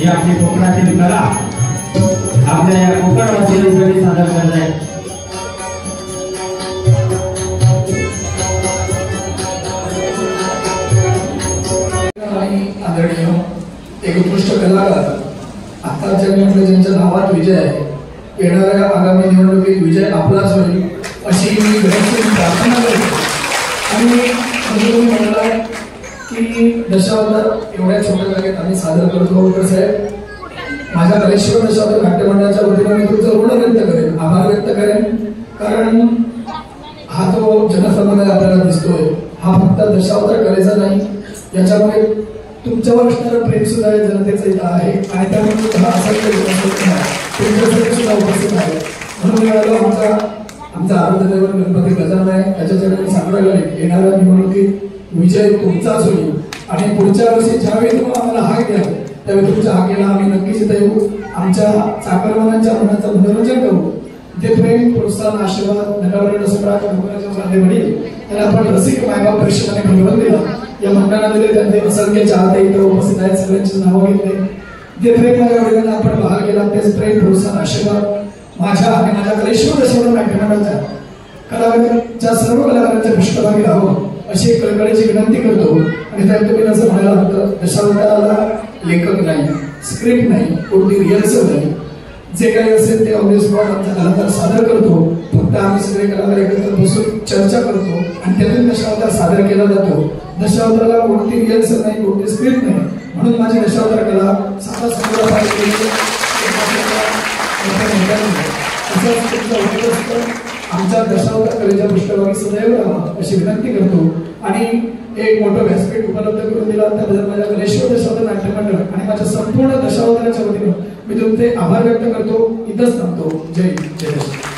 ही आपली कोकणातील कला आपल्या या कोकणवासियांसाठी सादर करत आहे। आदरणीय एक उत्कृष्ट कलाकार आता जग म्हटलं ज्यांच्या नावात विजय आहे, येणाऱ्या आगामी निवडणुकीत विजय आपलाच होईल अशी मी प्रार्थना करतो। आणि तुम्ही म्हणाला की दशावतार एवढ्या छोट्या जागेत आम्ही सादर करतो, कसं आहे माझ्या कलेश्वर दशावतार नाट्य मंडळाच्या वतीने मी तुमचं ऋण व्यक्त करेन, आभार व्यक्त करेन। कारण हा तो जनसमुदाय आपल्याला दिसतोय, हा फक्त दशावतार कलेचा नाही, याच्यामुळे तुमच्यावर असणारं प्रेम सुद्धा जनतेचं इथं आहे आणि त्यामुळे तुमच्यासाठी सुद्धा उपस्थित आहे। म्हणून मिळालं आमचा आराध्यदैवत गणपती गजानन आहे, त्याच्यासाठी मी सांगायला येणाऱ्या निवडणुकीत विजय तुमचाच होईल। आणि पुढच्या वर्षी ज्यावेळी तुम्हाला आम्हाला हाक द्या त्यावेळी तुमच्या हाकेला आम्ही नक्कीच इथे येऊ, आमच्या चाकरमानांच्या मनाचं मनोरंजन करू। ते प्रेम प्रोत्साहन आशीर्वाद नटावरण असणाऱ्या वडील त्यांना आपण रसिक मायबाप परिषदेने भगवंत दिला, या मंडळामध्ये त्यांचे असंख्य चाहते इथं उपस्थित आहेत, सगळ्यांची नावं घेतले। जे प्रेम माझ्या वडिलांना आपण बहाल केला तेच प्रेम प्रोत्साहन आशीर्वाद माझ्या आणि माझ्या कलेश्वर दशावतार नाट्यमंडळाच्या कलाकारांच्या सर्व कलाकारांच्या पृष्ठभागी राहावं अशी एक कळकळीची विनंती करतो। आणि त्यात तुम्ही असं म्हणायला होतं दशावताराला लेखक नाही, स्क्रिप्ट नाही, कोणती रिहर्सल नाही, जे काही असेल ते ऑन द स्पॉट आमचा कलाकार सादर करतो। फक्त आम्ही सगळे कलाकार एकत्र बसून चर्चा करतो आणि त्यातून दशावतार सादर केला जातो। दशावताराला कोणती रिहर्सल नाही, कोणती स्क्रिप्ट नाही, म्हणून माझी दशावतार कला साधा संग्रह पाहिजे आमच्या दशावतार कलेच्या पृष्ठभागी सदैव राहा अशी विनंती करतो। आणि एक मोठं व्यासपीठ उपलब्ध करून दिला त्याबद्दल माझ्या कलेश्वर दशावतार नाट्य मंडळ आणि माझ्या संपूर्ण दशावताराच्या वतीनं मी तुमचे आभार व्यक्त करतो। इथंच थांबतो। जय जय।